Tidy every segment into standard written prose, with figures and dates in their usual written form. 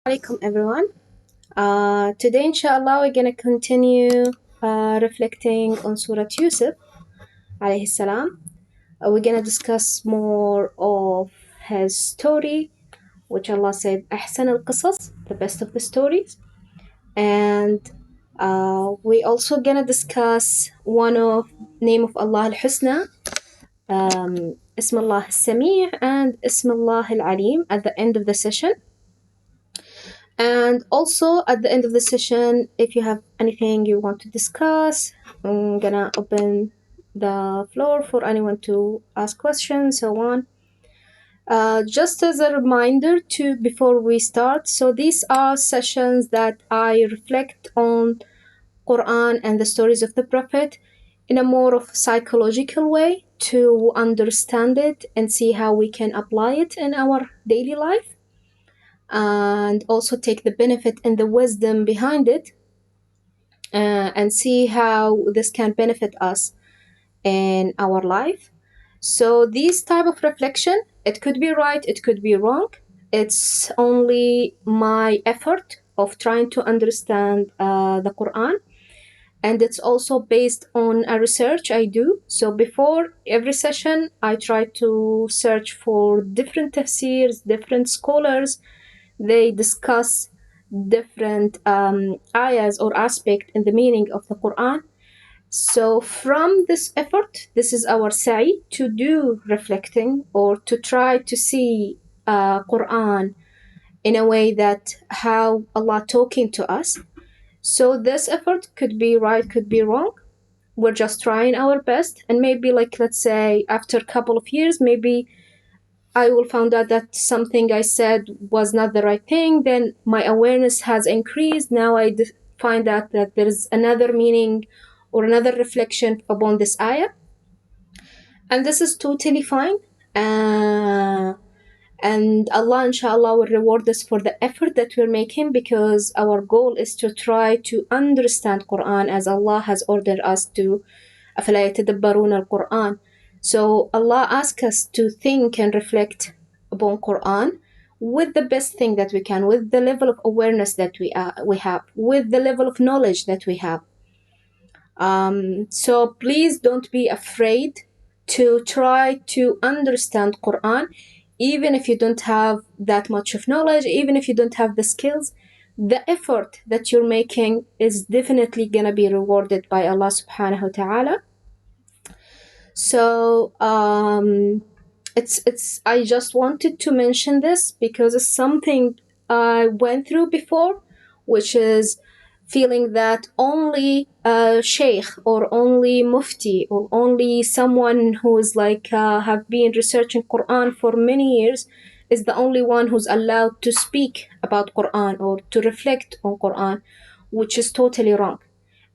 Alaikum everyone. Today, inshallah, we're gonna continue reflecting on Surat Yusuf, alayhi salam. We're gonna discuss more of his story, which Allah said, "Ahsan al-qasas," the best of the stories, and we also gonna discuss one of name of Allah al-Husna, Ism Allah al-Sami' and Ism Allah al-Alim at the end of the session. And also at the end of the session, if you have anything you want to discuss, I'm gonna open the floor for anyone to ask questions, so on. Just as a reminder to before we start, so these are sessions that I reflect on Quran and the stories of the Prophet in a more of psychological way to understand it and see how we can apply it in our daily life, and also take the benefit and the wisdom behind it, and see how this can benefit us in our life. So this type of reflection, it could be right, it could be wrong. It's only my effort of trying to understand the Quran, and it's also based on a research I do. So before every session, I try to search for different tafsirs, different scholars. They discuss different ayahs or aspect in the meaning of the Quran. So from this effort, this is our sa'i to do reflecting or to try to see Quran in a way that how Allah talking to us. So this effort could be right, could be wrong. We're just trying our best, and maybe like let's say after a couple of years, maybe I will find out that something I said was not the right thing. Then my awareness has increased. Now I find out that there is another meaning or another reflection upon this ayah. And this is totally fine. And Allah, inshallah, will reward us for the effort that we're making, because our goal is to try to understand Quran as Allah has ordered us to. أَفَلَا يَتَدَبَّرُونَ الْقُرْآنَ. So Allah asks us to think and reflect upon Quran with the best thing that we can, with the level of awareness that we have, with the level of knowledge that we have. So please don't be afraid to try to understand Quran, even if you don't have that much of knowledge, even if you don't have the skills. The effort that you're making is definitely gonna be rewarded by Allah subhanahu wa ta'ala. So it's I just wanted to mention this because it's something I went through before, which is feeling that only a sheikh or only mufti or only someone who is like have been researching Quran for many years is the only one who's allowed to speak about Quran or to reflect on Quran, which is totally wrong.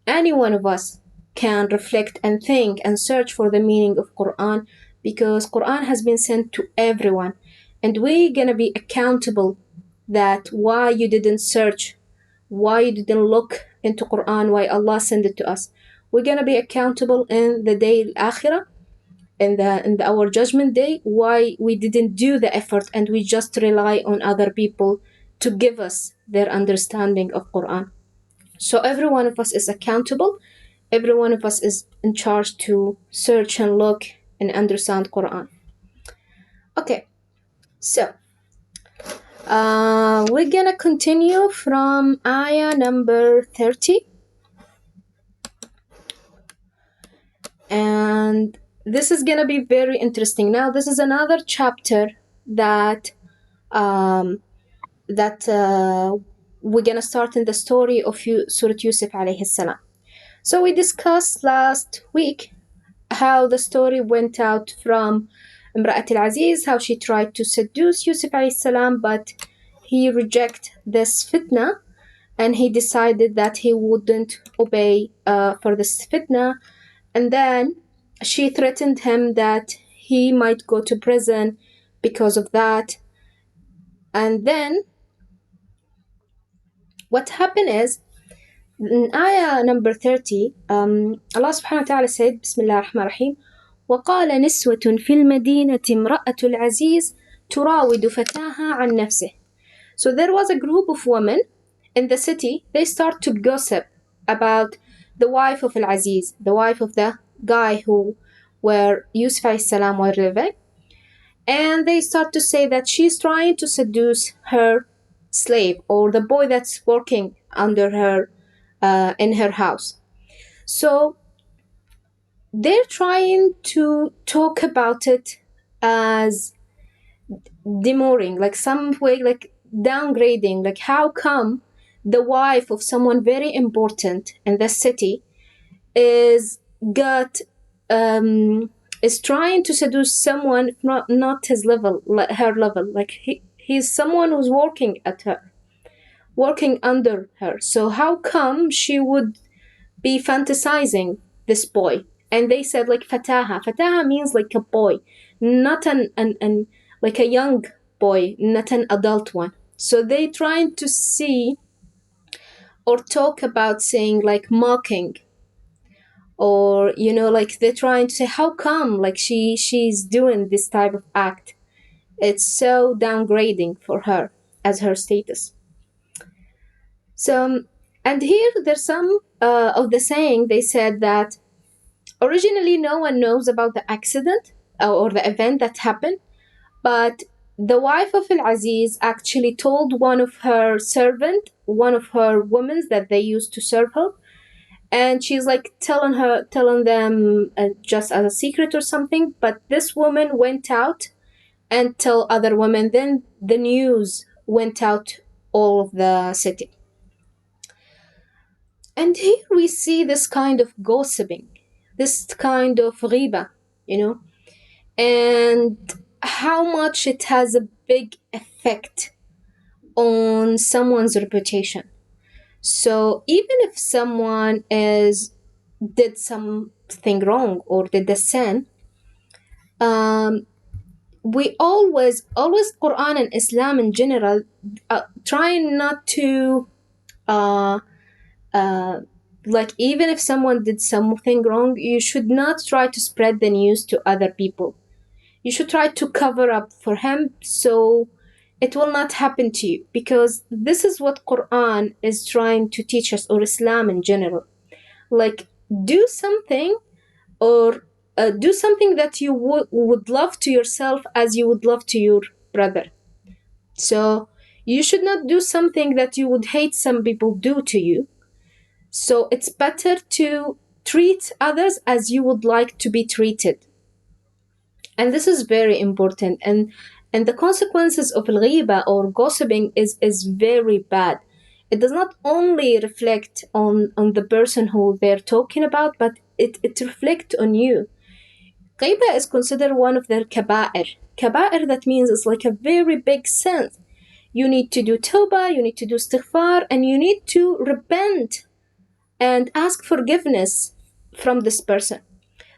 Any one of us can reflect and think and search for the meaning of Quran, because Quran has been sent to everyone, and we're gonna be accountable that why you didn't search, why you didn't look into Quran, why Allah sent it to us. We're gonna be accountable in the day al-Akhirah, in our judgment day, why we didn't do the effort and we just rely on other people to give us their understanding of Quran. So every one of us is accountable. Every one of us is in charge to search and look and understand Quran. Okay, so we're gonna continue from ayah number 30. And this is gonna be very interesting. Now, this is another chapter that we're gonna start in the story of Surat Yusuf alayhi salam. So we discussed last week how the story went out from Imra'at al-Aziz, how she tried to seduce Yusuf alayhi salam, but he rejected this fitna, and he decided that he wouldn't obey for this fitna. And then she threatened him that he might go to prison because of that. And then what happened is, in ayah number 30, Allah subhanahu wa ta'ala said, Bismillah ar-Rahman ar-Rahim, وَقَالَ نِسْوَةٌ فِي الْمَدِينَةِ امْرَأَةُ الْعَزِيزِ تُرَاوِدُ فَتَاهَا عَنْ نَفْسِهِ. So there was a group of women in the city. They start to gossip about the wife of Al-Aziz, the wife of the guy who where Yusuf alayhi salam were living. And they start to say that she's trying to seduce her slave, or the boy that's working under her in her house. So they're trying to talk about it as demurring, like some way, like downgrading, like how come the wife of someone very important in the city is got is trying to seduce someone not his level, her level, like he's someone who's working at her, working under her. So how come she would be fantasizing this boy? And they said like fataha means like a boy, not an like a young boy, not an adult one. So they trying to see or talk about saying like mocking, or like they're trying to say how come like she's doing this type of act. It's so downgrading for her as her status. So, and here there's some of the saying. They said that originally no one knows about the accident or the event that happened, but the wife of Al-Aziz actually told one of her servant, one of her women that they used to serve her, and she's like telling them just as a secret or something. But this woman went out and tell other women. Then the news went out all of the city. And here we see this kind of gossiping, this kind of ghiba, and how much it has a big effect on someone's reputation. So even if someone did something wrong or did a sin, we always Quran and Islam in general trying not to like even if someone did something wrong, you should not try to spread the news to other people. You should try to cover up for him so it will not happen to you, because this is what Quran is trying to teach us, or Islam in general. Like do something, or do something that you would love to yourself as you would love to your brother. So you should not do something that you would hate some people do to you. So it's better to treat others as you would like to be treated. And this is very important. And the consequences of al-ghiba or gossiping is very bad. It does not only reflect on the person who they're talking about, but it reflects on you. Ghiba is considered one of the kaba'ir. Kaba'ir, that means it's like a very big sin. You need to do tawbah, you need to do istighfar, and you need to repent and ask forgiveness from this person.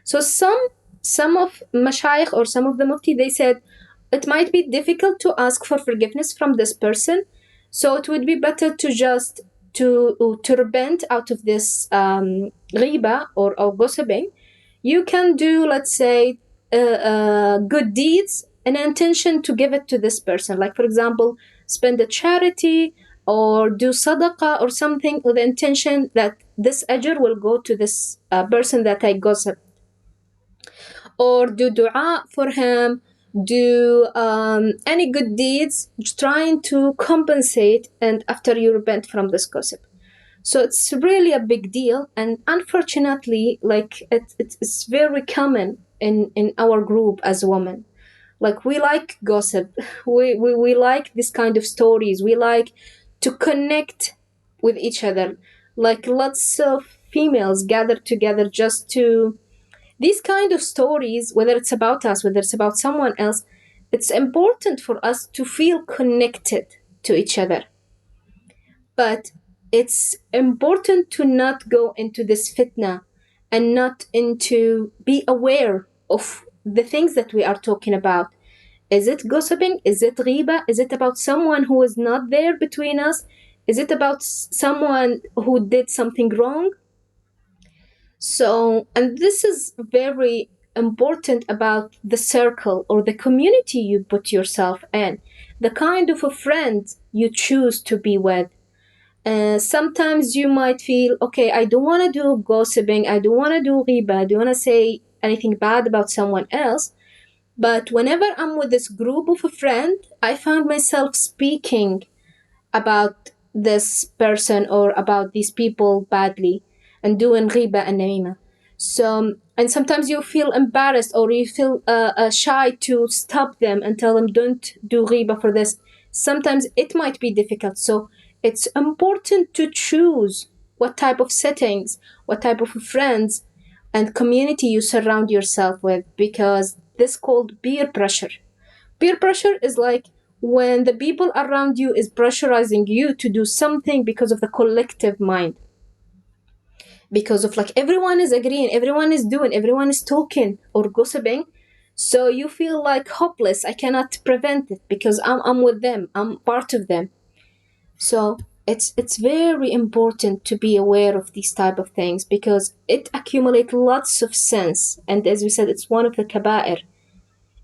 So some of mashayikh or some of the mufti, they said it might be difficult to ask for forgiveness from this person, so it would be better to just to repent out of this ghiba or gossiping. You can do, let's say, good deeds and intention to give it to this person. Like, for example, spend a charity or do sadaqah or something with the intention that this ajr will go to this person that I gossip. Or do dua for him, do any good deeds, trying to compensate, and after you repent from this gossip. So it's really a big deal, and unfortunately, like it's very common in our group as women. Like we like gossip, we like this kind of stories, we like to connect with each other. Like lots of females gather together just to these kind of stories, whether it's about us, whether it's about someone else. It's important for us to feel connected to each other. But it's important to not go into this fitna and not into be aware of the things that we are talking about. Is it gossiping? Is it ghiba? Is it about someone who is not there between us? Is it about someone who did something wrong? So, and this is very important about the circle or the community you put yourself in. the kind of a friend you choose to be with. Sometimes you might feel, okay, I don't want to do gossiping, I don't want to do ghiba, I don't want to say anything bad about someone else. But whenever I'm with this group of a friend, I find myself speaking about this person or about these people badly and doing ghiba and namima. So, and sometimes you feel embarrassed or you feel shy to stop them and tell them, don't do ghiba for this. Sometimes it might be difficult. So it's important to choose what type of settings, what type of friends and community you surround yourself with, because this called peer pressure. Peer pressure is like when the people around you is pressurizing you to do something because of the collective mind. Because of like everyone is agreeing, everyone is doing, everyone is talking or gossiping. So you feel like hopeless. I cannot prevent it because I'm with them. I'm part of them. So it's very important to be aware of these type of things because it accumulates lots of sense. And as we said, it's one of the kaba'ir.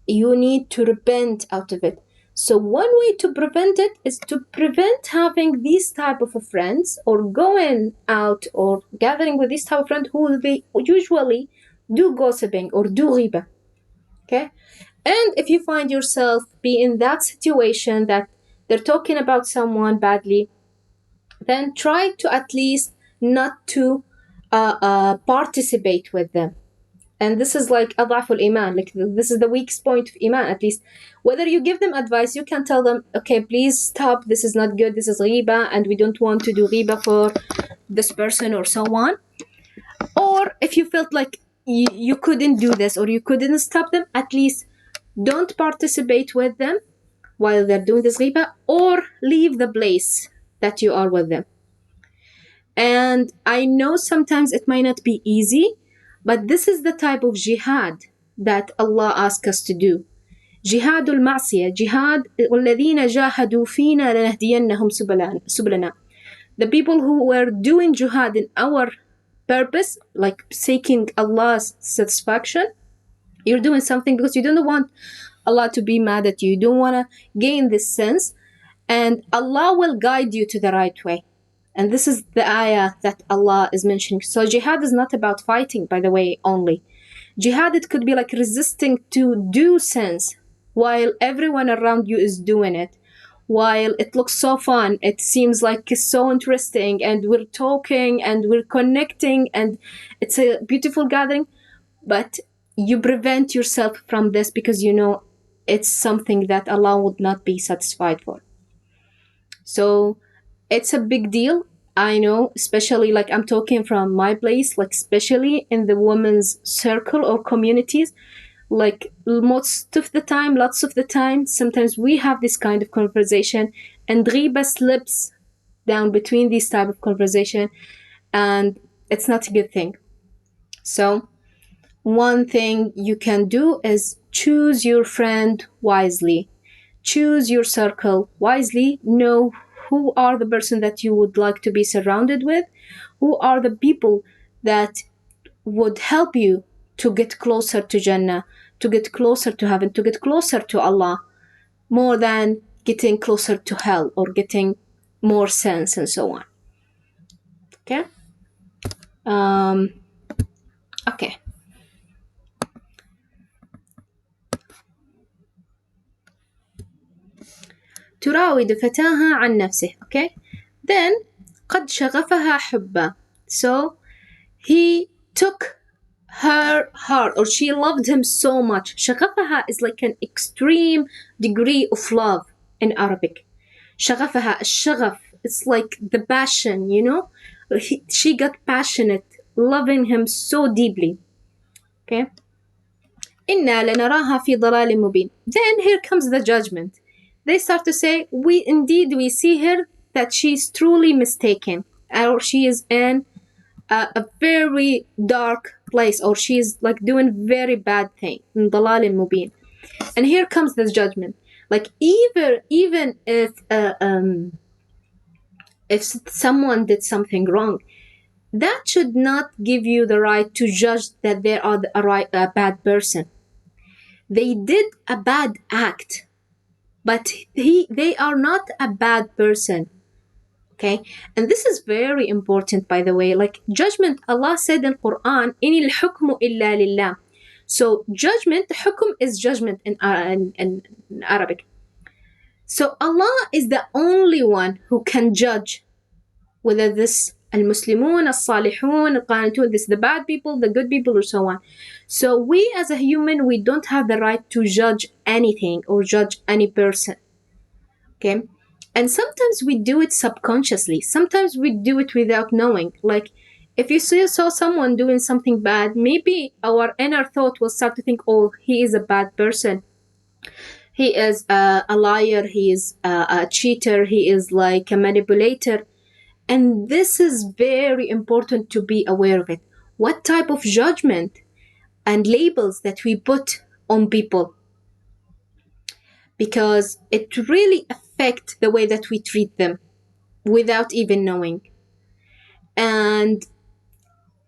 You need to repent out of it. So one way to prevent it is to prevent having these type of friends or going out or gathering with these type of friends who they usually do gossiping or do ghiba. Okay? And if you find yourself be in that situation that they're talking about someone badly, then try to at least not to participate with them. And this is like adhaful iman, like this is the weakest point of iman. At least whether you give them advice, you can tell them, okay, please stop, this is not good, this is ghiba and we don't want to do ghiba for this person or so on. Or if you felt like you couldn't do this or you couldn't stop them, at least don't participate with them while they're doing this ghiba, or leave the place that you are with them. And I know sometimes it might not be easy, but this is the type of jihad that Allah asks us to do. جهاد المعصية, jihad, والذين جاهدوا فينا لنهدينهم سبلنا. The people who were doing jihad in our purpose, like seeking Allah's satisfaction, you're doing something because you don't want Allah to be mad at you. You don't want to gain this sense, and Allah will guide you to the right way. And this is the ayah that Allah is mentioning. So jihad is not about fighting, by the way, only. Jihad, it could be like resisting to do sins while everyone around you is doing it. While it looks so fun, it seems like it's so interesting, and we're talking and we're connecting, and it's a beautiful gathering. But you prevent yourself from this because you know it's something that Allah would not be satisfied for. So it's a big deal. I know, especially like I'm talking from my place, like especially in the women's circle or communities, like most of the time, lots of the time, sometimes we have this kind of conversation and ghiba slips down between these type of conversation, and it's not a good thing. So one thing you can do is choose your friend wisely. Choose your circle wisely. Know who are the person that you would like to be surrounded with, who are the people that would help you to get closer to Jannah, to get closer to heaven, to get closer to Allah, more than getting closer to hell or getting more sense and so on. Okay? Okay. تراود فتاها عن نفسه. Okay? Then قد شغفها حبا. So he took her heart, or she loved him so much. شغفها is like an extreme degree of love in Arabic. شغفها, الشغف, it's like the passion, you know? She got passionate, loving him so deeply. Okay? إنا لنراها في ضلال مبين. Then here comes the judgment. They start to say, we see her that she's truly mistaken, or she is in a very dark place, or she's like doing very bad thing. ضلال مبين. And here comes this judgment. Like even if someone did something wrong, that should not give you the right to judge that they are a bad person. They did a bad act. but they are not a bad person. Okay, and this is very important, by the way. Like judgment, Allah said in Quran, "In al-hukmu illa lillah." So judgment, hukum is judgment in Arabic. So Allah is the only one who can judge whether this al-Muslimun, al-Salihun, al-Qanitun, this the bad people, the good people, or so on. So we as a human, we don't have the right to judge anything or judge any person. Okay? And sometimes we do it subconsciously. Sometimes we do it without knowing. Like if you saw someone doing something bad, maybe our inner thought will start to think, oh, he is a bad person. He is a liar. He is a cheater. He is like a manipulator. And this is very important to be aware of it. What type of judgment and labels that we put on people, because it really affects the way that we treat them without even knowing. And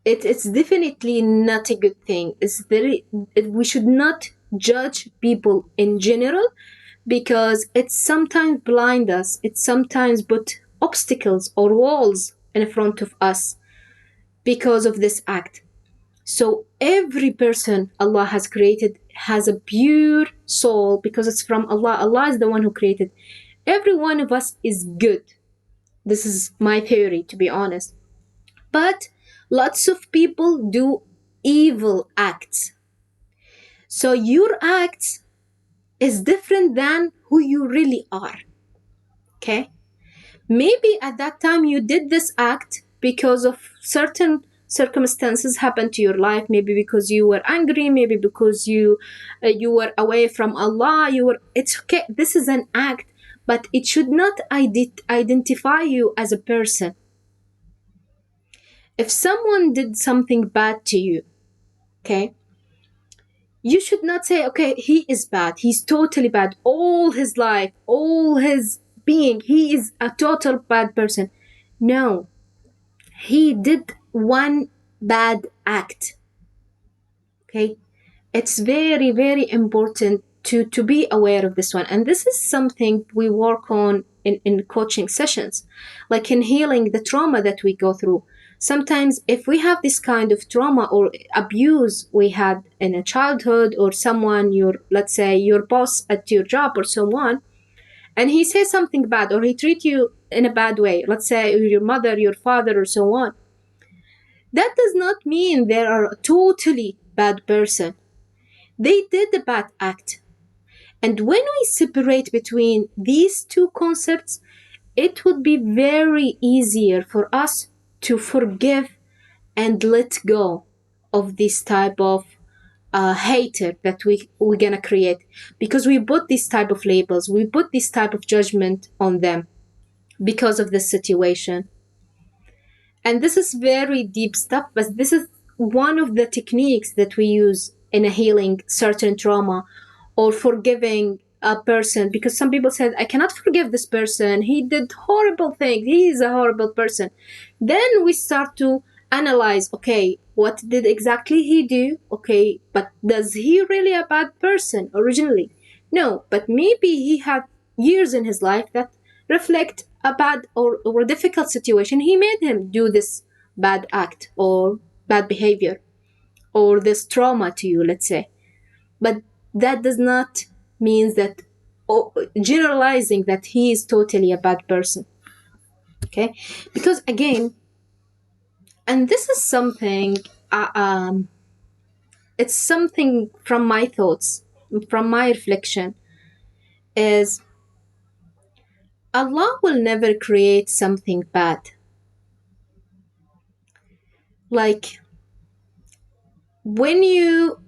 it's definitely not a good thing. We should not judge people in general, because it sometimes blind us. It sometimes put obstacles or walls in front of us because of this act. So every person Allah has created has a pure soul, because it's from Allah. Allah is the one who created. Every one of us is good. This is my theory, to be honest. But lots of people do evil acts. So your acts is different than who you really are. Okay? Maybe at that time you did this act because of certain circumstances happened to your life. Maybe because you were angry. Maybe because you were away from Allah. It's okay. This is an act, but it should not identify you as a person. If someone did something bad to you, okay, you should not say, okay, he is bad. He's totally bad. All his life, all his being, he is a total bad person. No, he did one bad act. Okay, it's very, very important to be aware of this one. And this is something we work on in coaching sessions, like in healing the trauma that we go through. Sometimes if we have this kind of trauma or abuse we had in a childhood, or someone, let's say your boss at your job or so on, and he says something bad or he treats you in a bad way, let's say your mother, your father, or so on, that does not mean they are a totally bad person. They did a bad act. And when we separate between these two concepts, it would be very easier for us to forgive and let go of this type of hater that we're gonna create, because we put this type of labels, we put this type of judgment on them because of the situation. And this is very deep stuff, but this is one of the techniques that we use in a healing certain trauma or forgiving a person, because some people said, I cannot forgive this person. He did horrible things. He is a horrible person. Then we start to analyze, okay, what did exactly he do? Okay, but does he really a bad person originally? No, but maybe he had years in his life that reflect a bad or a difficult situation. He made him do this bad act or bad behavior or this trauma to you, let's say. But that does not mean that generalizing that he is totally a bad person. Okay, because again, and this is something it's something from my thoughts, from my reflection, is Allah will never create something bad. Like when you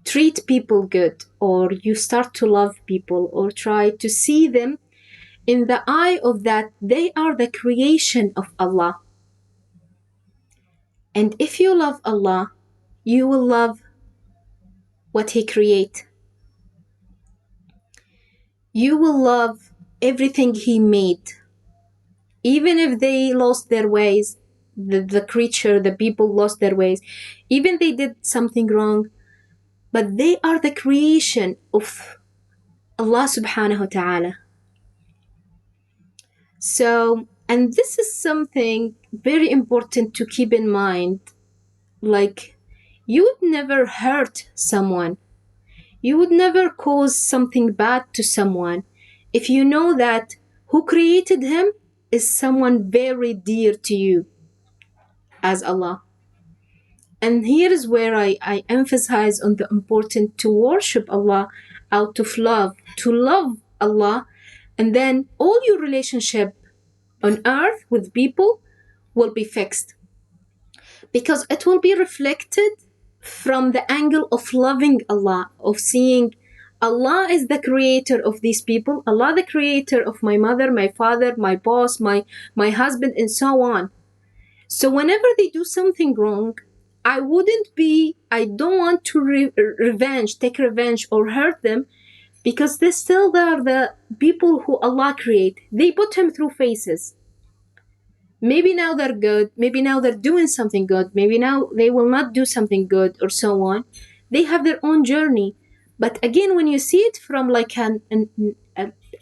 treat people good, or you start to love people, or try to see them in the eye of that they are the creation of Allah. And if you love Allah, you will love what He creates. You will love everything He made. Even if they lost their ways, the creature, the people lost their ways, even they did something wrong, but they are the creation of Allah subhanahu wa ta'ala. So, and this is something very important to keep in mind. Like, you would never hurt someone. You would never cause something bad to someone if you know that who created him is someone very dear to you as Allah. And here is where I emphasize on the importance to worship Allah out of love, to love Allah, and then all your relationship on earth with people will be fixed. Because it will be reflected from the angle of loving Allah, of seeing Allah is the creator of these people, Allah the creator of my mother, my father, my boss, my husband, and so on. So whenever they do something wrong, I don't want to take revenge or hurt them, because they are the people who Allah create. They put him through phases. Maybe now they're good, maybe now they're doing something good, maybe now they will not do something good, or so on. They have their own journey. But again, when you see it from like an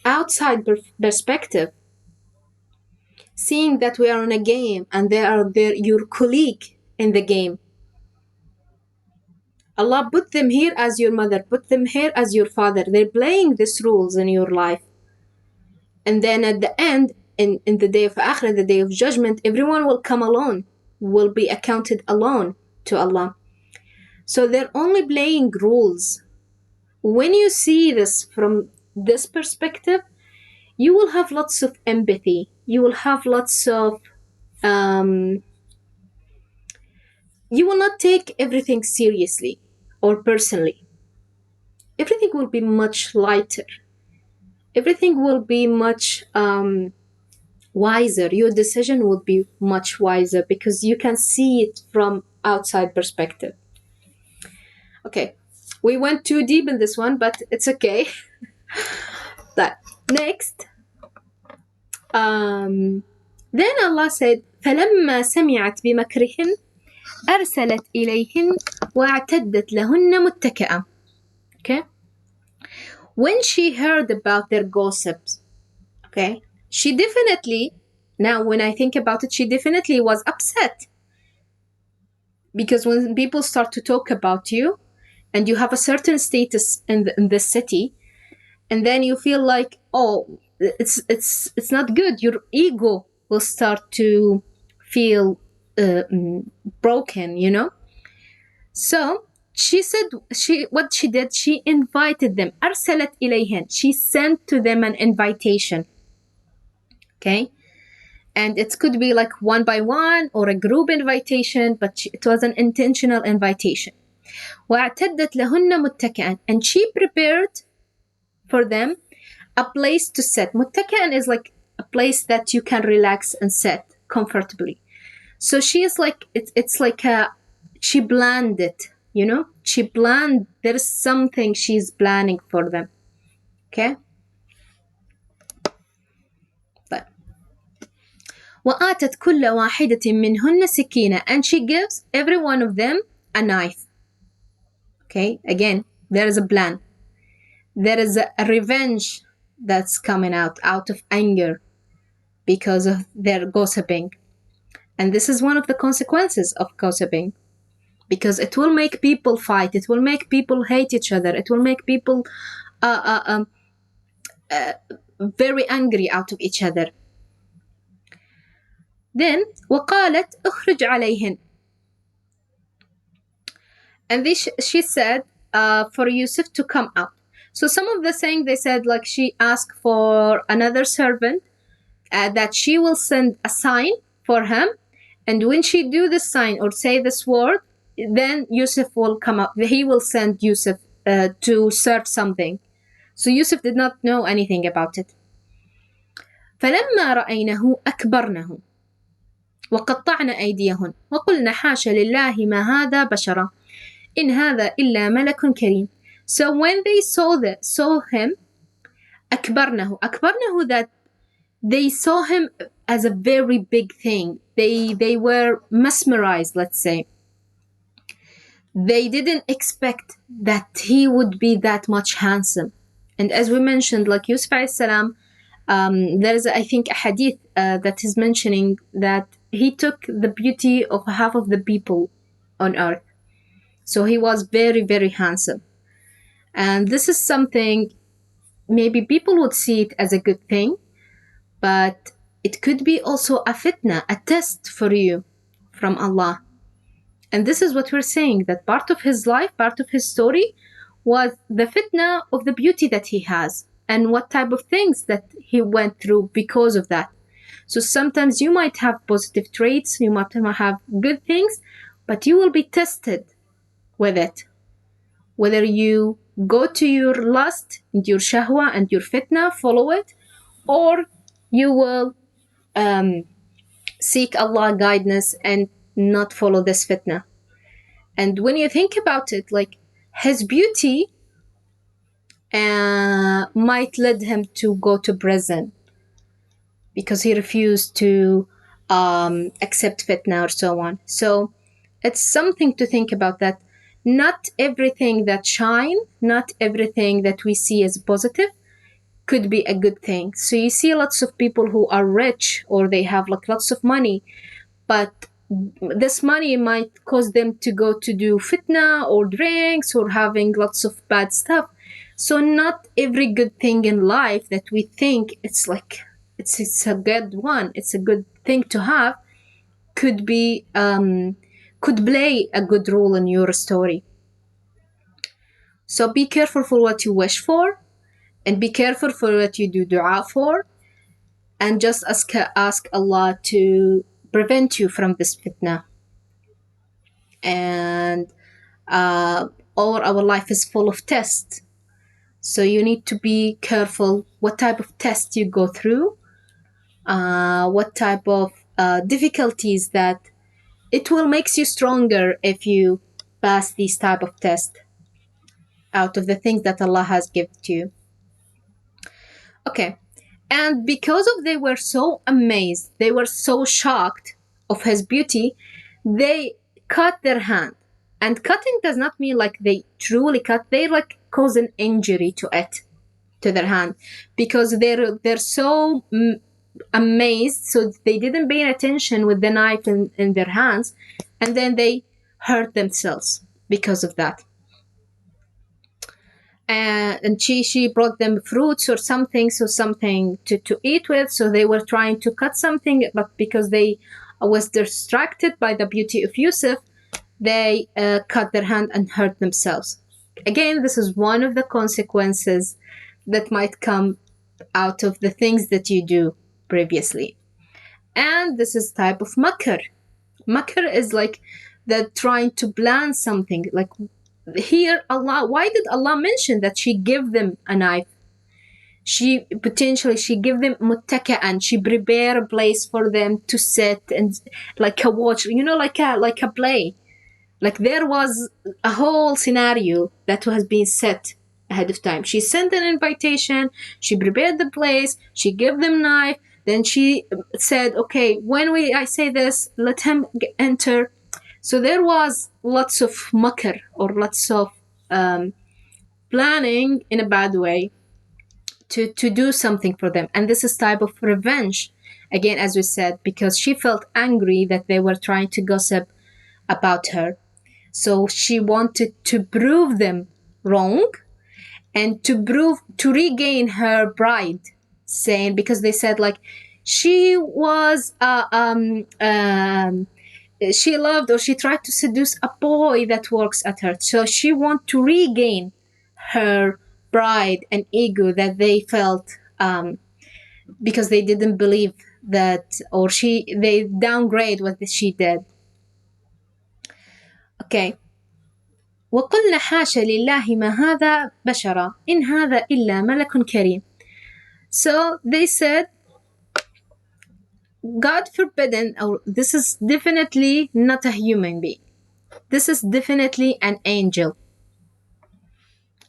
outside perspective, seeing that we are in a game and they are your colleague in the game. Allah put them here as your mother, put them here as your father. They're playing these rules in your life. And then at the end, in the day of Akhirah, the day of judgment, everyone will come alone, will be accounted alone to Allah. So they're only playing rules. When you see this from this perspective, you will have lots of empathy. You will have lots of you will not take everything seriously or personally. Everything will be much lighter. Everything will be much wiser. Your decision will be much wiser because you can see it from outside perspective. Okay, we went too deep in this one, but it's okay. But next, then Allah said, فَلَمَّا سَمِعَتْ بِمَكْرِهِنْ أَرْسَلَتْ إِلَيْهِنْ وَاعْتَدَّتْ لَهُنَّ مُتَّكِئًا. Okay? When she heard about their gossips, okay, she definitely, now when I think about it, she definitely was upset. Because when people start to talk about you and you have a certain status in the city, and then you feel like, oh, it's not good, your ego will start to feel broken, you know? So she said, what she did, she invited them. أرسلت إليهن. She sent to them an invitation. Okay? And it could be like one by one or a group invitation, but it was an intentional invitation. وَاعْتَدَّتْ لَهُنَّ مُتَّكِئًا. And she prepared for them a place to sit. مُتَّكِئًا is like a place that you can relax and sit comfortably. So she is like, it's like she planned it, you know? She planned, there is something she's planning for them. Okay? But وآتت كل واحدة منهن سكينة. And she gives every one of them a knife. Okay? Again, there is a plan. There is a revenge that's coming out of anger because of their gossiping. And this is one of the consequences of gossiping, because it will make people fight. It will make people hate each other. It will make people very angry out of each other. Then وقالت اخرج عليهن. And she said for Yusuf to come out. So some of the saying, they said like she asked for another servant that she will send a sign for him, and when she do the sign or say this word, then Yusuf will come up. He will send Yusuf to serve something. So Yusuf did not know anything about it. فلما رأينه أكبرنه وقطعن أيديهن وقلن حاش لله ما هذا بشرا إن هذا إلا ملك كريم. So when they saw him, أكبرنه, that they saw him as a very big thing. They were mesmerized, let's say. They didn't expect that he would be that much handsome And as we mentioned, like Yusuf alayhi salam, there is, I think, a hadith that is mentioning that he took the beauty of half of the people on earth. So he was very, very handsome. And this is something maybe people would see it as a good thing, but it could be also a fitna, a test for you from Allah. And this is what we're saying, that part of his life, part of his story was the fitna of the beauty that he has and what type of things that he went through because of that. So sometimes you might have positive traits, you might have good things, but you will be tested with it. Whether you go to your lust and your shahwa and your fitna, follow it, or you will seek Allah guidance and not follow this fitna. And when you think about it, like his beauty might lead him to go to prison because he refused to accept fitna or so on. So it's something to think about, that not everything that shine, not everything that we see as positive could be a good thing. So you see lots of people who are rich or they have like lots of money, but this money might cause them to go to do fitna or drinks or having lots of bad stuff. So not every good thing in life that we think it's like it's a good one, it's a good thing to have, could be could play a good role in your story. So be careful for what you wish for, and be careful for what you do dua for, and just ask Allah to prevent you from this fitna. And all our life is full of tests, so you need to be careful what type of test you go through, what type of difficulties, that it will make you stronger if you pass these type of tests out of the things that Allah has given to you. Okay. And because of they were so amazed, they were so shocked of his beauty, they cut their hand. And cutting does not mean like they truly cut, they like cause an injury to it, to their hand, because they're so amazed, so they didn't pay attention with the knife in their hands, and then they hurt themselves because of that. And she brought them fruits or something, so something to eat with. So they were trying to cut something, but because they was distracted by the beauty of Yusuf, they cut their hand and hurt themselves. Again, this is one of the consequences that might come out of the things that you do previously. And this is type of makr. Makr is like the trying to plan something. Like here, Allah, why did Allah mention that she give them a knife? She give them muttaka'an. She prepare a place for them to sit and like a watch, like a play. Like there was a whole scenario that has been set ahead of time. She sent an invitation, she prepared the place, she gave them knife, then she said, okay, when I say this, let him enter. So there was lots of makr, or lots of planning in a bad way to do something for them. And this is type of revenge, again, as we said, because she felt angry that they were trying to gossip about her. So she wanted to prove them wrong and to regain her pride, saying, because they said like she was she loved, or she tried to seduce a boy that works at her. So she wanted to regain her pride and ego that they felt because they didn't believe that, or they downgrade what she did. Okay. وقلنا حاشا لله ما هذا بشرا إن هذا إلا ملك كريم. So they said, God forbidden, or this is definitely not a human being. This is definitely an angel.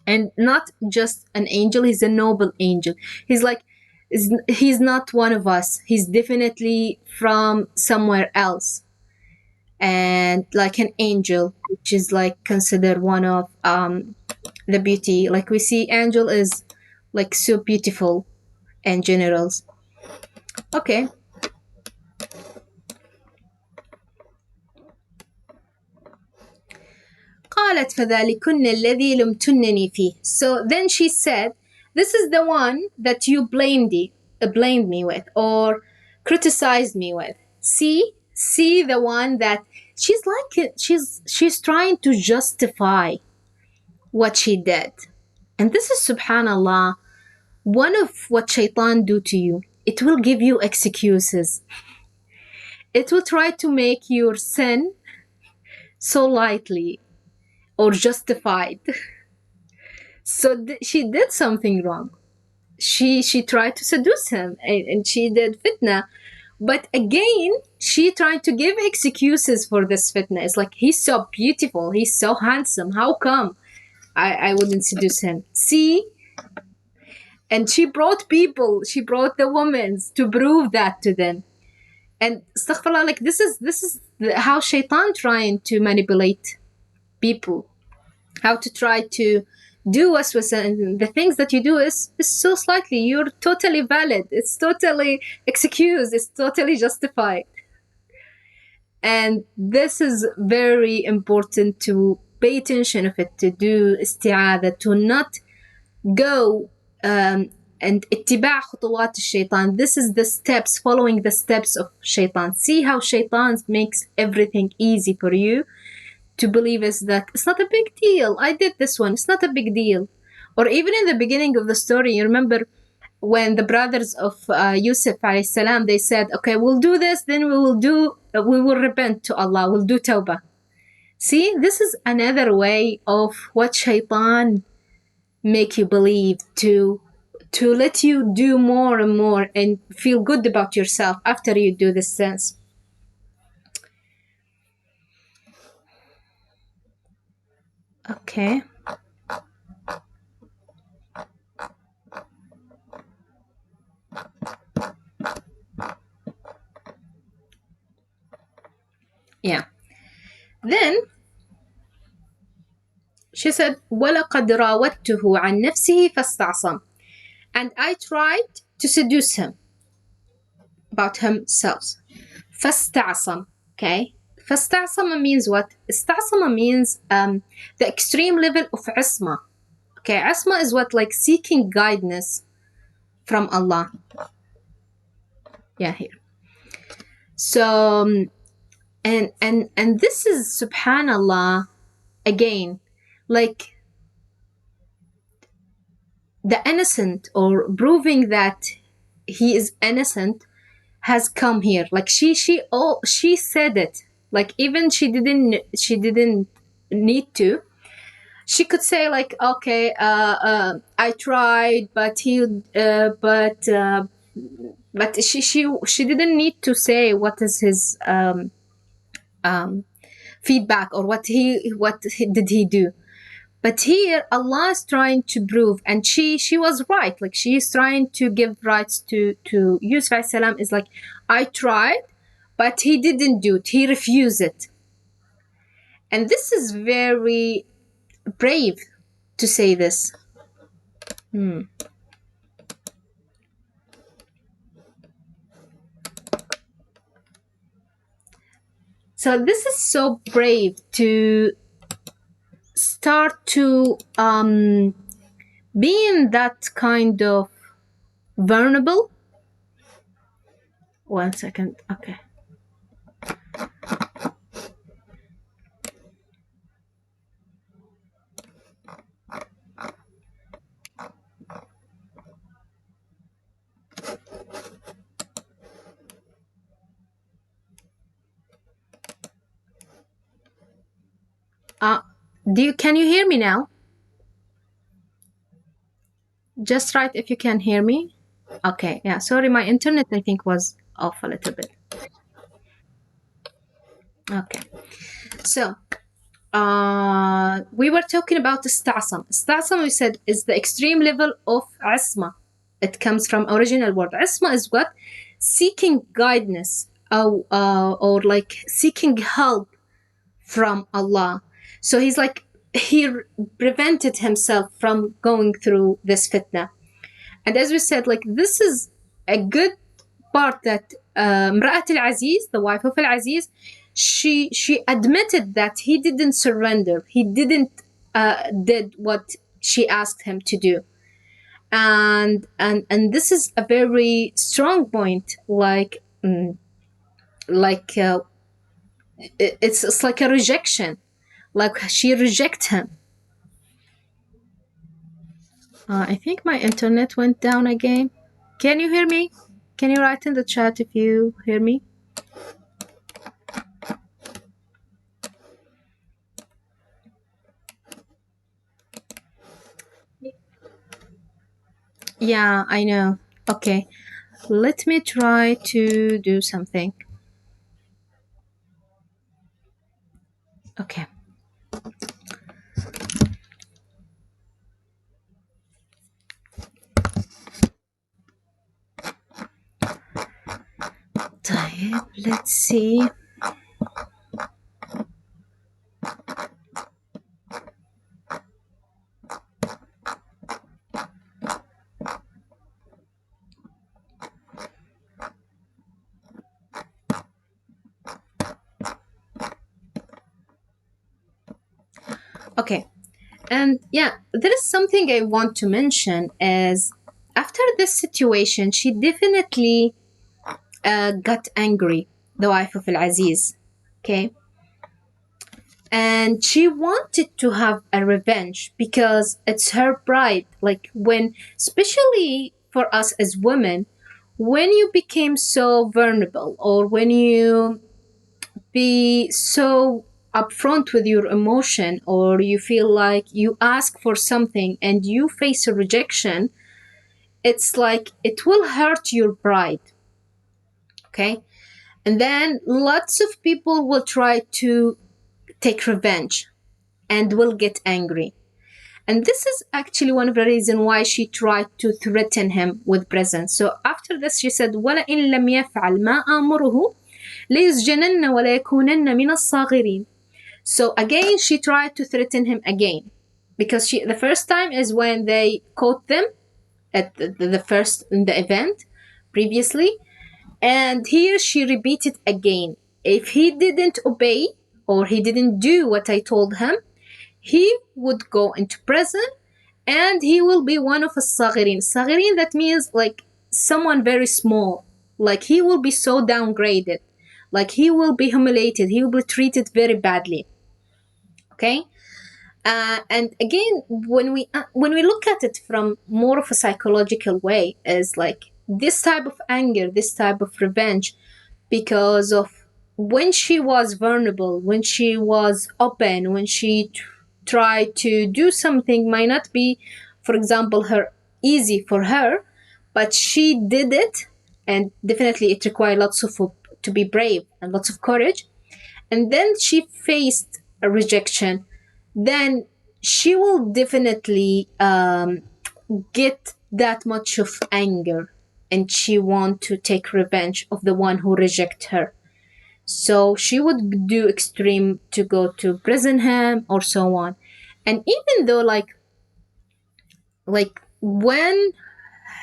And not just an angel, he's a noble angel. He's not one of us. He's definitely from somewhere else. And like an angel, which is like considered one of the beauty. Like we see angel is like so beautiful and generous. Okay. قالت فذلكن الذي لمتنني فيه. So then she said, this is the one that you blamed me with or criticized me with. See the one that she's trying to justify what she did. And this is subhanallah, one of what shaitan do to you. It will give you excuses. It will try to make your sin so lightly or justified. So she did something wrong. She tried to seduce him and she did fitna. But again, she tried to give excuses for this fitna. It's like, he's so beautiful, he's so handsome. How come I wouldn't seduce him? See? And she brought the women to prove that to them. And astaghfirullah, like this is how shaitan trying to manipulate people, how to try to do waswasa, and the things that you do is so slightly, you're totally valid, it's totally excused, it's totally justified. And this is very important to pay attention of it, to do isti'adha, to not go and اتباع خطوات الشيطان. This is the steps, following the steps of shaitan. See how shaitan makes everything easy for you to believe is that it's not a big deal. I did this one. It's not a big deal. Or even in the beginning of the story, you remember when the brothers of Yusuf alayhi salam, they said, okay, we'll do this, then we will repent to Allah, we'll do tawbah. See, this is another way of what shaitan make you believe, to let you do more and more and feel good about yourself after you do this sins. Okay. Yeah. Then she said, وَلَقَدْ رَاوَدْتُهُ عَنْ نَفْسِهِ فَاسْتَعْصَمَ. And I tried to seduce him about himself. فَاسْتَعْصَمَ. Okay. فَاسْتَعْصَمَ means what? استعصم means the extreme level of isma. Okay, isma is what? Like seeking guidance from Allah. Yeah, here. So, and this is subhanallah, again, like the innocent, or proving that he is innocent, has come here. Like she said it. Like even she didn't need to. She could say like, okay, I tried, but she didn't need to say what is his feedback, or what did he do. But here Allah is trying to prove, and she was right. Like she is trying to give rights to Yusuf alayhi salam. Is like, I tried, but he didn't do it. He refused it. And this is very brave to say this. So this is so brave to start to be in that kind of vulnerable. 1 second. Okay. Can you hear me now? Just write if you can hear me. Okay, yeah, sorry, my internet I think was off a little bit. Okay, so we were talking about istasam. Istasam, we said, is the extreme level of asma. It comes from original word. Asma is what? Seeking guidance, or like seeking help from Allah. So he's like, he prevented himself from going through this fitna. And as we said, like, this is a good part that امرأة العزيز, the wife of Al-Aziz, she admitted that he didn't surrender. He didn't did what she asked him to do. And this is a very strong point. Like it's like a rejection. Like, she reject him. I think my internet went down again. Can you hear me? Can you write in the chat if you hear me? Yeah, I know. Okay. Let me try to do something. Okay. طيب, let's see. Okay. And yeah, there is something I want to mention is, after this situation, she definitely got angry, the wife of Al-Aziz. Okay. And she wanted to have a revenge because it's her pride. Like, when, especially for us as women, when you became so vulnerable, or when you be so upfront with your emotion, or you feel like you ask for something and you face a rejection, it's like it will hurt your pride. Okay. And then lots of people will try to take revenge and will get angry. And this is actually one of the reasons why she tried to threaten him with prison. So after this, she said, وَلَئِن لَمْ يَفْعَلْ مَا آمُرُهُ لَيُسْجَنَنَّ وَلَيَكُونَنَّ مِنَ الصَّاغِرِينَ. So again, she tried to threaten him again, because the first time is when they caught them at the first in the event previously. And here she repeated again. If he didn't obey, or he didn't do what I told him, he would go into prison, and he will be one of the saghirin. Saghirin, that means like someone very small. Like, he will be so downgraded. Like, he will be humiliated. He will be treated very badly. Okay. And again, when we look at it from more of a psychological way, is like this type of anger, this type of revenge, because of when she was vulnerable, when she was open, when she tried to do something might not be, for example, her easy for her, but she did it, and definitely it required lots of to be brave and lots of courage. And then she faced a rejection, then she will definitely get that much of anger, and she want to take revenge of the one who reject her. So she would do extreme to go to prison him or so on. And even though like when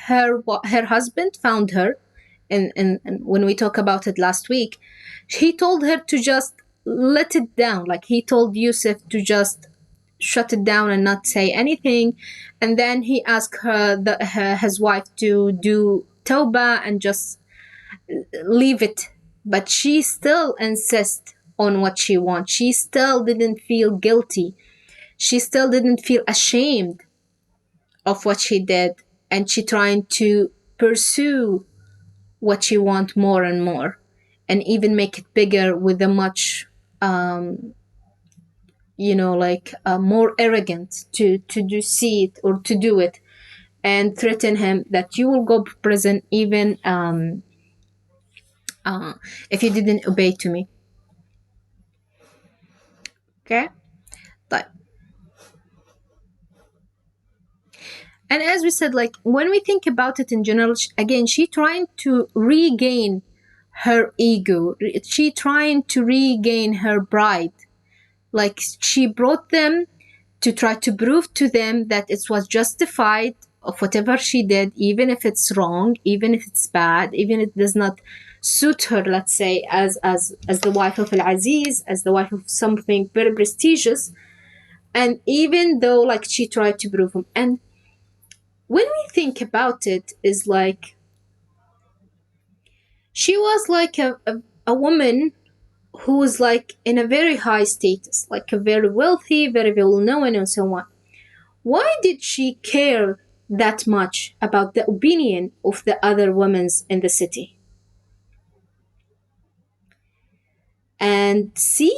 her husband found her, and when we talk about it last week, he told her to just let it down. Like, he told Yusuf to just shut it down and not say anything. And then he asked his wife to do tawbah and just leave it. But she still insists on what she wants. She still didn't feel guilty. She still didn't feel ashamed of what she did. And she trying to pursue what she want more and more, and even make it bigger with a much more arrogant to see it or to do it, and threaten him that you will go to prison even if you didn't obey to me. Okay. But and as we said, like, when we think about it in general, again, she trying to regain her ego. She trying to regain her pride. Like, she brought them to try to prove to them that it was justified of whatever she did, even if it's wrong, even if it's bad, even if it does not suit her, let's say, as the wife of Al-Aziz, as the wife of something very prestigious, and even though like she tried to prove him. And when we think about it, is like she was like a woman who was like in a very high status, like a very wealthy, very well known, and so on. Why did she care that much about the opinion of the other women in the city? And see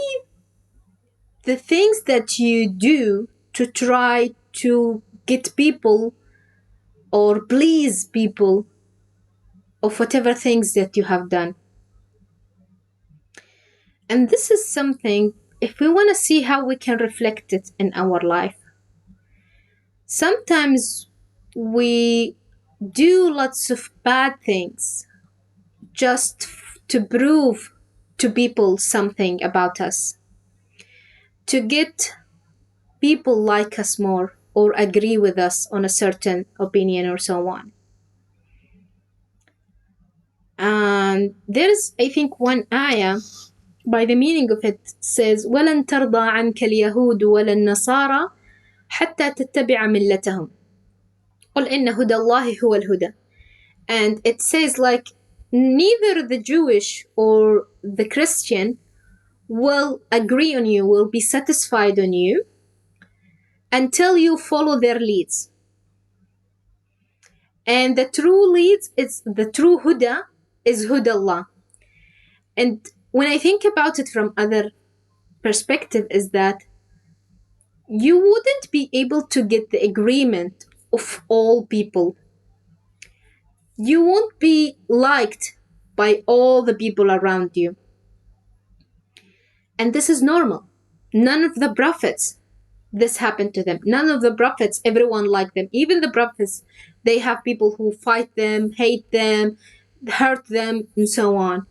the things that you do to try to get people or please people of whatever things that you have done. And this is something, if we want to see how we can reflect it in our life, sometimes we do lots of bad things just to prove to people something about us, to get people like us more or agree with us on a certain opinion or so on. And there's, I think, one ayah, by the meaning of it, says, وَلَن تَرْضَى عَنْكَ الْيَهُودُ وَلَا النَّصَارَى حَتَّى تَتَّبِعَ مِلَّتَهُمْ قُلْ إِنَّ هُدَى اللَّهِ هُوَ الْهُدَى. And it says like, neither the Jewish or the Christian will agree on you, will be satisfied on you until you follow their leads. And the true leads, it's the true huda, is huda Allah. And when I think about it from other perspective, is that you wouldn't be able to get the agreement of all people. You won't be liked by all the people around you. And this is normal. None of the prophets, this happened to them. None of the prophets, everyone liked them. Even the prophets, they have people who fight them, hate them, hurt them, and so on.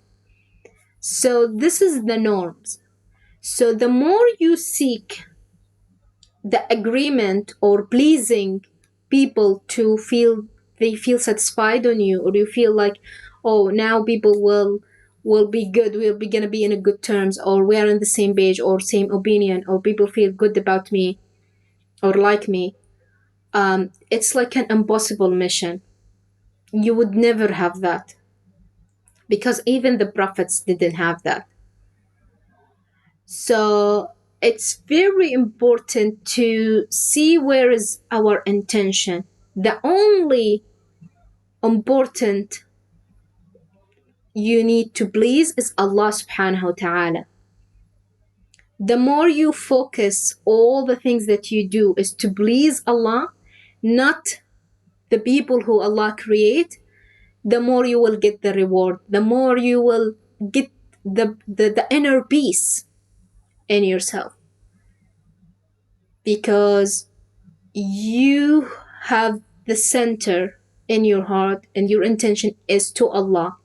So this is the norms. So the more you seek the agreement or pleasing people to feel they feel satisfied on you, or you feel like, oh, now people will be good, we'll be gonna be in a good terms, or we are on the same page or same opinion, or people feel good about me or like me, it's like an impossible mission. You would never have that, because even the prophets didn't have that. So it's very important to see where is our intention. The only important you need to please is Allah subhanahu wa ta'ala. The more you focus all the things that you do is to please Allah, not the people who Allah create, the more you will get the reward, the more you will get the inner peace in yourself, because you have the center in your heart and your intention is to Allah.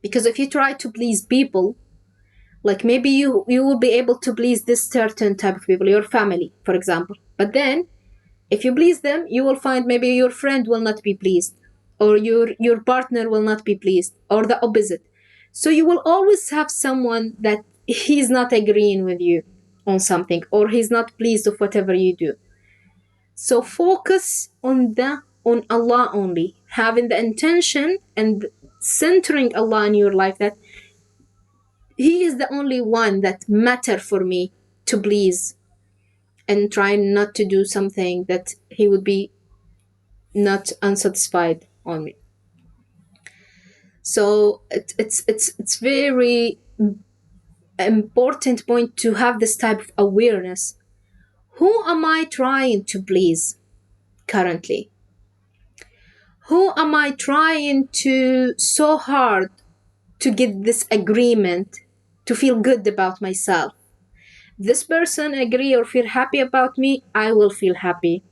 Because if you try to please people, like maybe you will be able to please this certain type of people, your family, for example, but then if you please them, you will find maybe your friend will not be pleased, or your partner will not be pleased, or the opposite. So you will always have someone that he's not agreeing with you on something, or he's not pleased with whatever you do. So focus on Allah only, having the intention and centering Allah in your life, that He is the only one that matter for me to please, and try not to do something that He would be not unsatisfied on me. So it's very important point to have this type of awareness. Who am I trying to please currently? Who am I trying to so hard to get this agreement, to feel good about myself? This person agree or feel happy about me, I will feel happy.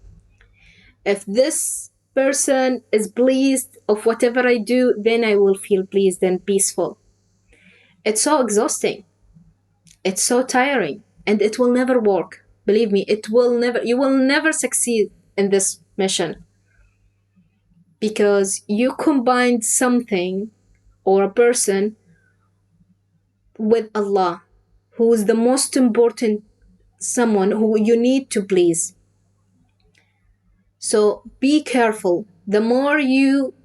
If this person is pleased of whatever I do, then I will feel pleased and peaceful. It's so exhausting. It's so tiring, and it will never work. Believe me, it will never. You will never succeed in this mission. because you combined something or a person with Allah, who is the most important someone who you need to please. So be careful. The more you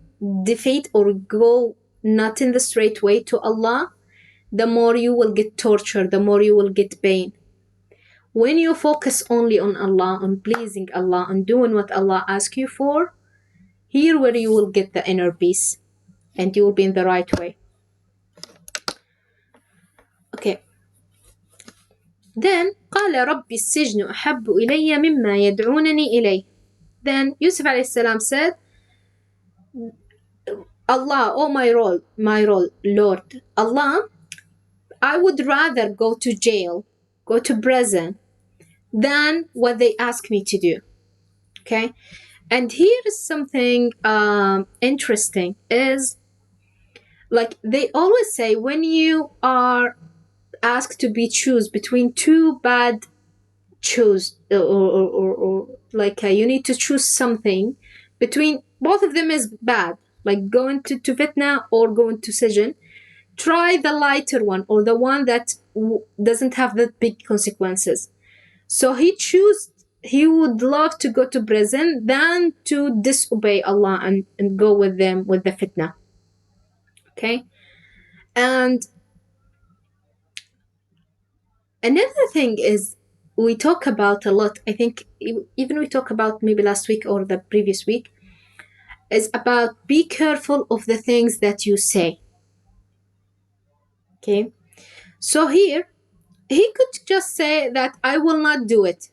defeat or go not in the straight way to Allah, the more you will get tortured, the more you will get pain. When you focus only on Allah, on pleasing Allah, on doing what Allah asks you for, here where you will get the inner peace and you will be in the right way. Okay. Then قال ربي السجن أحب إلي مما يدعونني إليه. Then Yusuf alayhi salam said, Allah, oh my Lord, Allah, I would rather go to jail, go to prison, than what they ask me to do. Okay? And here is something interesting, is like they always say when you are asked to choose between two bad choose or like you need to choose something between both of them is bad, like going to fitna or going to Sijin, try the lighter one or the one that doesn't have that big consequences. So he would love to go to prison than to disobey Allah and go with them with the fitna. Okay? And another thing is we talk about a lot, I think even we talk about maybe last week or the previous week, is about be careful of the things that you say. Okay? So here, he could just say that I will not do it.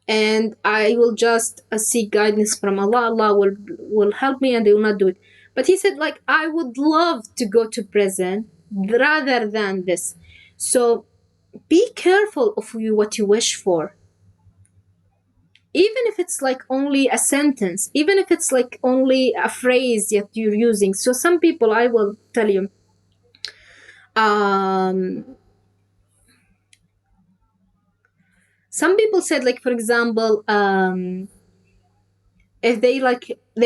And I will just seek guidance from Allah. Allah will help me and I will not do it. But he said, like, I would love to go to prison rather than this. So be careful of what you wish for. Even if it's like only a sentence, even if it's like only a phrase that you're using. So some people, I will tell you, some people said, like, for example, if they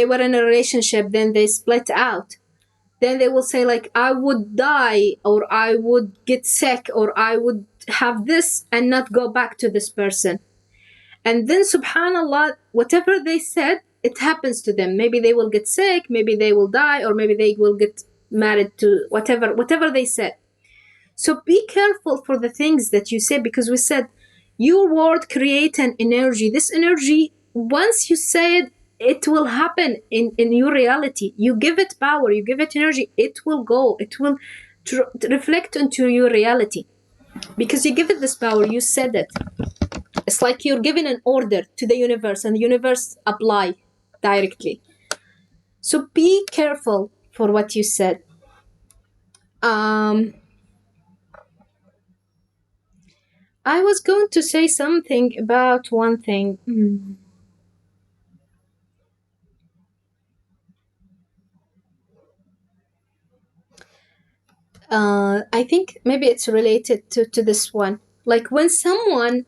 were in a relationship, then they split out, then they will say, like, I would die or I would get sick or I would have this and not go back to this person. And then subhanallah, whatever they said, it happens to them. Maybe they will get sick, maybe they will die, or maybe they will get married to whatever they said. So be careful for the things that you say, because we said your word create an energy. This energy, once you say it, it will happen in your reality. You give it power, you give it energy, it will go, it will reflect into your reality. Because you give it this power, you said it. It's like you're giving an order to the universe and the universe apply directly. So be careful for what you said. I was going to say something about one thing. I think maybe it's related to this one. Like when someone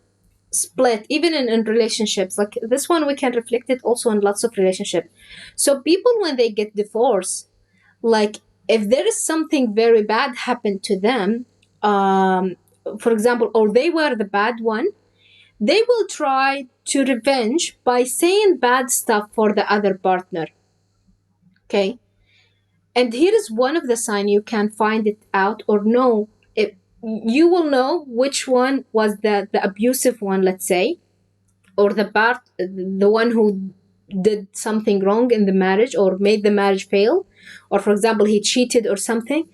split, even in relationships, like this one, we can reflect it also in lots of relationships. So people, when they get divorced, like if there is something very bad happened to them, for example, or they were the bad one, they will try to revenge by saying bad stuff for the other partner. Okay? And here is one of the signs you can find it out or know. You will know which one was the abusive one, let's say, or the one who did something wrong in the marriage or made the marriage fail, or for example, he cheated or something,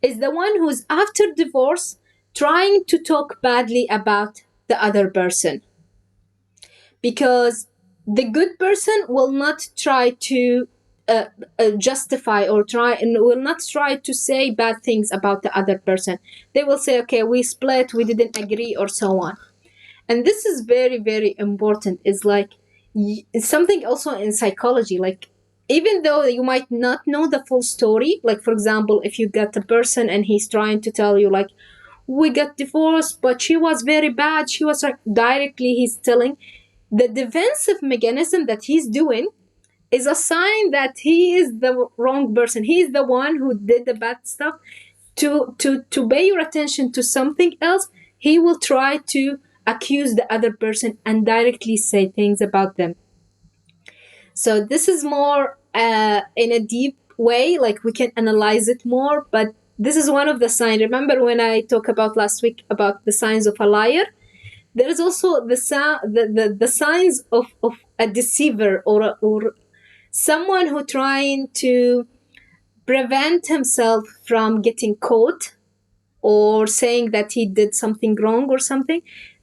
is the one who's after divorce trying to talk badly about the other person. Because the good person will not try to justify or will not try to say bad things about the other person. They will say, okay, we split, we didn't agree, or so on. And this is very, very important. It's like something also in psychology. Like, even though you might not know the full story, like, for example, if you got a person and he's trying to tell you, like, we got divorced, but she was very bad. She was like, directly he's telling the defensive mechanism that he's doing is a sign that he is the wrong person. He is the one who did the bad stuff. To pay your attention to something else, he will try to accuse the other person and directly say things about them. So this is more in a deep way, like we can analyze it more, but this is one of the signs. Remember when I talked about last week about the signs of a liar? There is also the signs of a deceiver, or someone who trying to prevent himself from getting caught or saying that he did something wrong or something.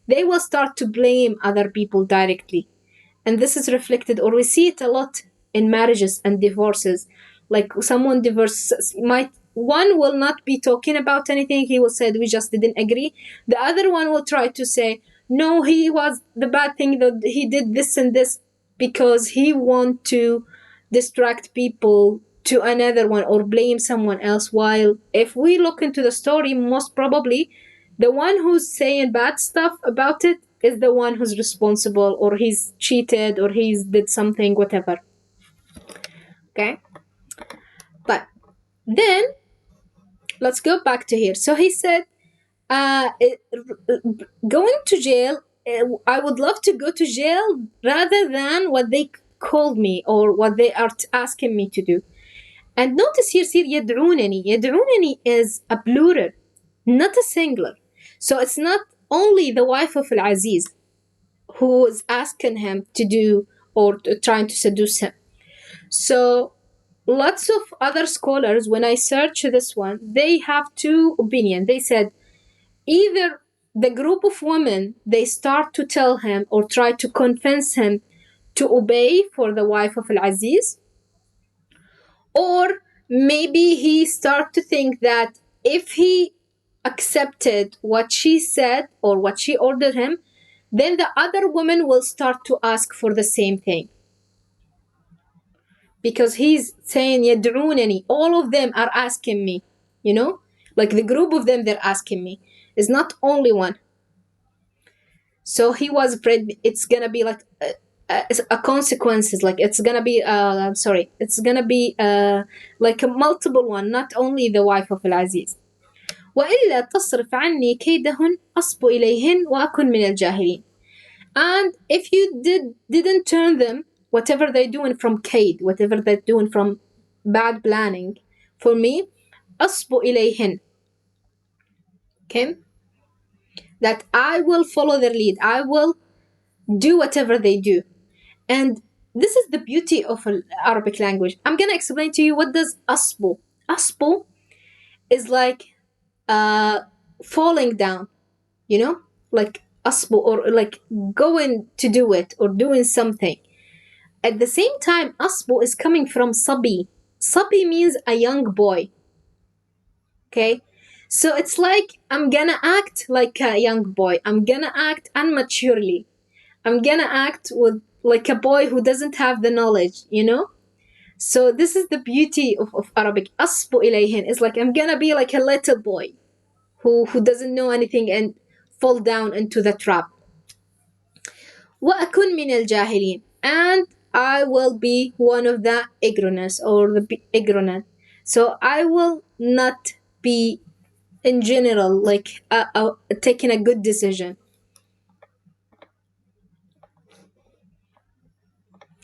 They will start to blame other people directly. And this is reflected, or we see it a lot in marriages and divorces. Like someone divorces, might one will not be talking about anything. He will say, we just didn't agree. The other one will try to say, no, he was the bad thing, that he did this and this, because he want to distract people to another one or blame someone else. While if we look into the story, most probably the one who's saying bad stuff about it is the one who's responsible, or he's cheated, or he's did something, whatever. Okay? But then let's go back to here. So he said, going to jail, I would love to go to jail rather than what they called me or what they are asking me to do. And notice here, يدعونني. يدعونني is a plural, not a singular. So it's not only the wife of Al-Aziz who is asking him to do or trying to seduce him. So lots of other scholars, when I search this one, they have two opinions. They said either the group of women, they start to tell him or try to convince him to obey for the wife of Al-Aziz, or maybe he start to think that if he accepted what she said or what she ordered him, then the other women will start to ask for the same thing. Because he's saying, يدعونني, all of them are asking me, you know? Like the group of them, they're asking me. It's not only one. So he was afraid it's gonna be like a consequences, like it's gonna be it's gonna be like a multiple one, not only the wife of Al-Aziz. وإلا تصرف عني كيدهن أصب إليهن وأكن من الجاهلين. And if you didn't turn them, whatever they're doing from kaid, whatever they're doing from bad planning, for me, أصب إليهن. Okay? That I will follow their lead. I will do whatever they do. And this is the beauty of Arabic language. I'm gonna explain to you what does asbu. Asbu is like falling down, you know, like asbu, or like going to do it or doing something. At the same time, asbu is coming from sabi. Sabi means a young boy. Okay, so it's like I'm gonna act like a young boy. I'm gonna act unmaturely. I'm gonna act with like a boy who doesn't have the knowledge, you know? So this is the beauty of Arabic. Asbu ilayhin is like I'm gonna be like a little boy who doesn't know anything and fall down into the trap. وأكن من الجاهلين, and I will be one of the ignorant or the ignorant. So I will not be in general like taking a good decision.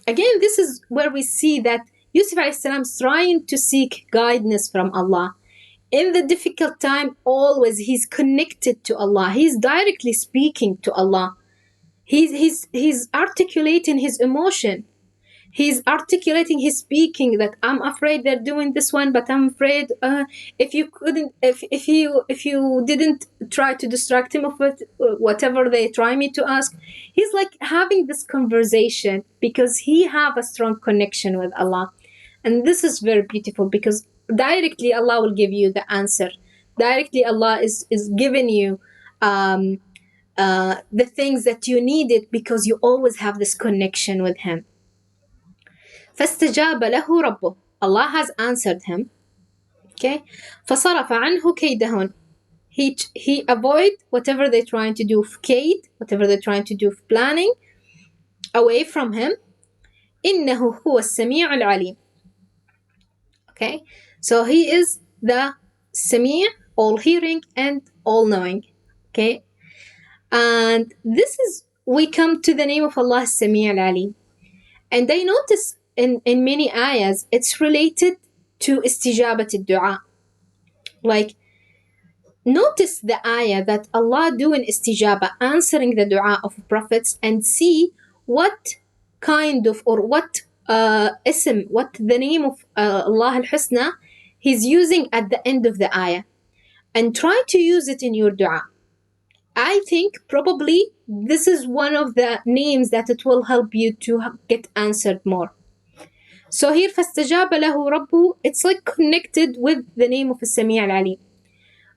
Again, this is where we see that Yusuf is trying to seek guidance from Allah. In the difficult time, always he's connected to Allah. He's directly speaking to Allah. He's articulating his emotion. He's articulating his speaking that I'm afraid they're doing this one, but I'm afraid if you didn't try to distract him of it, whatever they try me to ask, he's like having this conversation because he have a strong connection with Allah. And this is very beautiful because directly Allah will give you the answer. Directly Allah is giving you the things that you needed because you always have this connection with him. فاستجاب له ربه. Allah has answered him. Okay. فصرف عنه كيدهن. He avoid whatever they're trying to do of kaid, whatever they're trying to do of planning, away from him. إنه هو السميع العليم. Okay, so he is the Sami', all hearing and all knowing. Okay, and this is, we come to the name of Allah, Sami' al-Alim. And I notice in many ayahs, it's related to istijabat al-du'a. Like, notice the ayah that Allah doing istijaba, answering the dua of prophets, and see what kind of, or what ism, what the name of Allah al-Husna He's using at the end of the ayah, and try to use it in your dua. I think probably this is one of the names that it will help you to get answered more. So here, فَاسْتَجَابَ لَهُ رَبُّهُ, it's like connected with the name of Sami' al-Alim.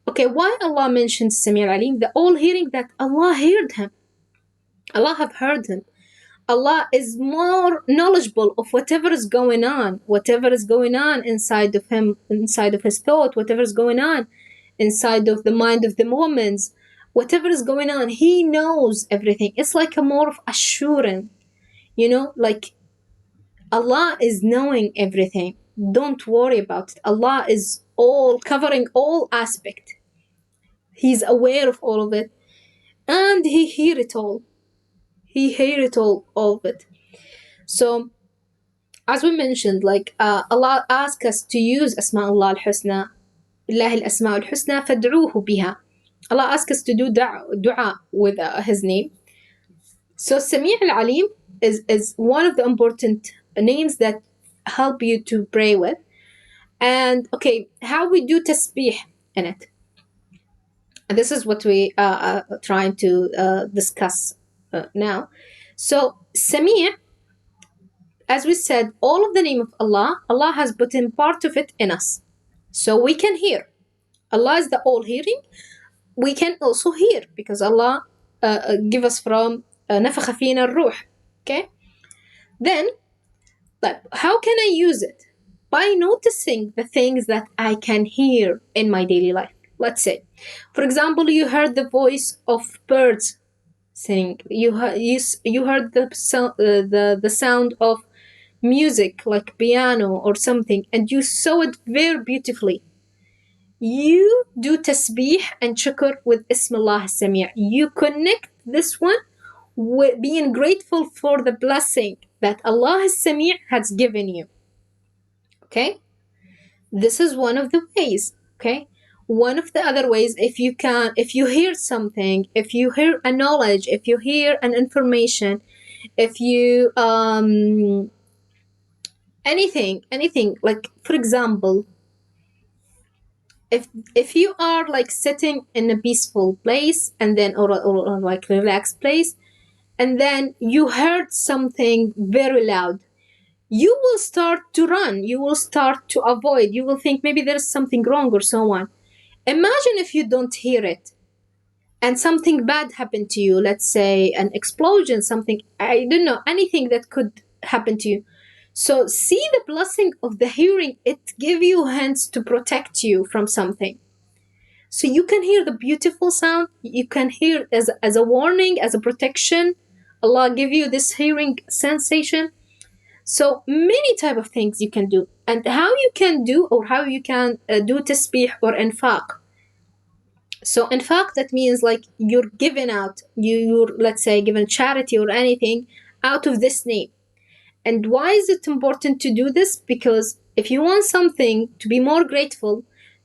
Okay, why Allah mentioned Sami' al-Alim? The all hearing, that Allah heard him. Allah have heard him. Allah is more knowledgeable of whatever is going on inside of him, inside of his thought, whatever is going on inside of the mind of the moments, whatever is going on, He knows everything. It's like a more of assurance, like Allah is knowing everything. Don't worry about it. Allah is all covering all aspects. He's aware of all of it, and He hear it all. He hear it all of it. So, as we mentioned, like Allah asks us to use Asma'ullah al-Husna, Lillahi al-Asma'ul al-Husna fad'uuhu biha. Allah asks us to do dua with His name. So Sami' al-Alim is one of the important names that help you to pray with. And okay, how we do tasbih in it. And this is what we are trying to discuss now. So Sami', as we said, all of the name of Allah, Allah has put in part of it in us. So we can hear. Allah is the all hearing. We can also hear because Allah give us from نفخ فينا الروح. Okay? Then, but how can I use it? By noticing the things that I can hear in my daily life. Let's say, for example, you heard the voice of birds sing. You heard the sound of music like piano or something, and you saw it very beautifully. You do tasbih and shukr with Ismullah al-Sami'. You connect this one with being grateful for the blessing that Allah al-Sami' has given you. Okay? This is one of the ways. Okay? One of the other ways, if you hear something, if you hear a knowledge, if you hear an information, if you anything, like for example, if you are like sitting in a peaceful place and then or like relaxed place, and then you heard something very loud, you will start to run, you will start to avoid, you will think maybe there's something wrong or so on. Imagine if you don't hear it and something bad happened to you, let's say an explosion, something, I don't know, anything that could happen to you. So see the blessing of the hearing. It give you hands to protect you from something. So you can hear the beautiful sound. You can hear as a warning, as a protection. Allah give you this hearing sensation. So many type of things you can do. And how you can do, or how you can do tasbih or infaq. So infaq, that means like you're giving out, you're, let's say, giving charity or anything out of this name. And why is it important to do this? Because if you want something to be more grateful,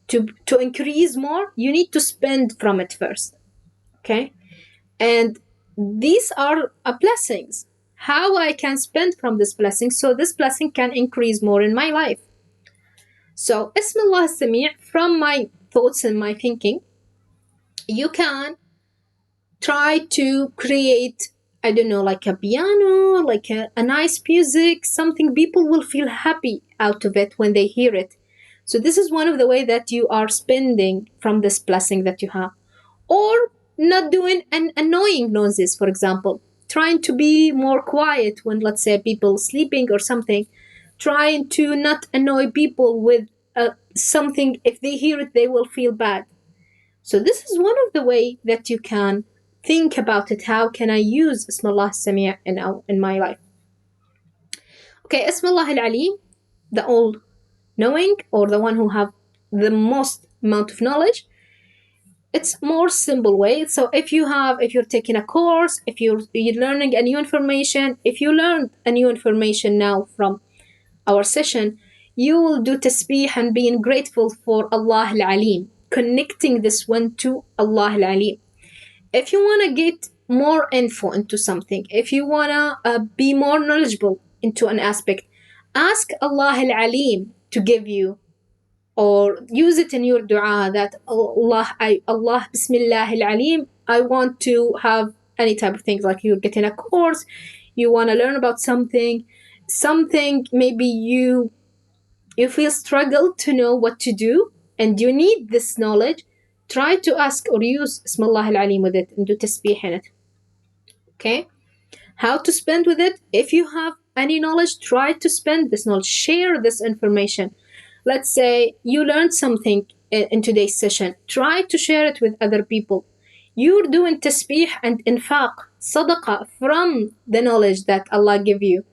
to increase more, you need to spend from it first. Okay? And these are blessings. How I can spend from this blessing so this blessing can increase more in my life. So Ismullah al-Sami', from my thoughts and my thinking, you can try to create, I don't know, like a piano, like a nice music, something people will feel happy out of it when they hear it. So this is one of the way that you are spending from this blessing that you have. Or not doing an annoying noises, for example. Trying to be more quiet when, let's say, people sleeping or something. Trying to not annoy people with something. If they hear it, they will feel bad. So this is one of the way that you can think about it. How can I use Ismullah al-Sami' in my life? Okay, اسم الله العليم, the all knowing, or the one who have the most amount of knowledge. It's more simple way. So if you're taking a course, if you're learning a new information, if you learned a new information now from our session, you will do tasbih and being grateful for Allah al-Alim, connecting this one to Allah al-Alim. If you want to get more info into something, if you want to be more knowledgeable into an aspect, ask Allah al-Alim to give you, or use it in your dua that Allah Bismillah al-Alim, I want to have any type of things, like you're getting a course, you want to learn about something maybe you feel struggle to know what to do and you need this knowledge, try to ask or use Bismillah al-Alim with it and do tasbih in it. Okay? How to spend with it? If you have any knowledge, try to spend this knowledge, share this information. Let's say you learned something in today's session, try to share it with other people. You're doing tasbih and infaq, sadaqah from the knowledge that Allah give you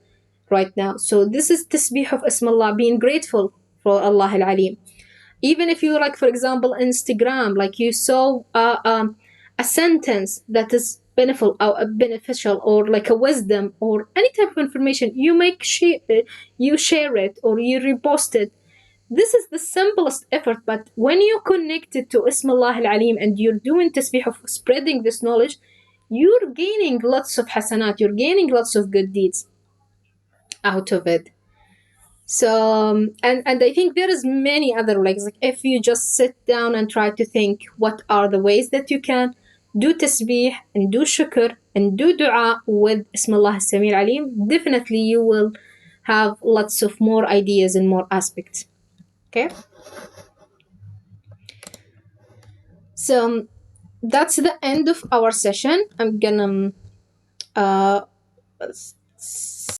right now. So this is tasbih of Ismallah, being grateful for Allah al-Alim. Even if you, like, for example, Instagram, like you saw a sentence that is beneficial, or like a wisdom or any type of information, you share it or you repost it. This is the simplest effort, but when you connect it to Ismallah al-Alim and you're doing tasbih of spreading this knowledge, you're gaining lots of hasanat, you're gaining lots of good deeds out of it. So and I think there is many other ways. Like if you just sit down and try to think what are the ways that you can do tasbih and do shukr and do dua with Ismallah al-Sami al-Alim, definitely you will have lots of more ideas and more aspects. Okay, so that's the end of our session. I'm gonna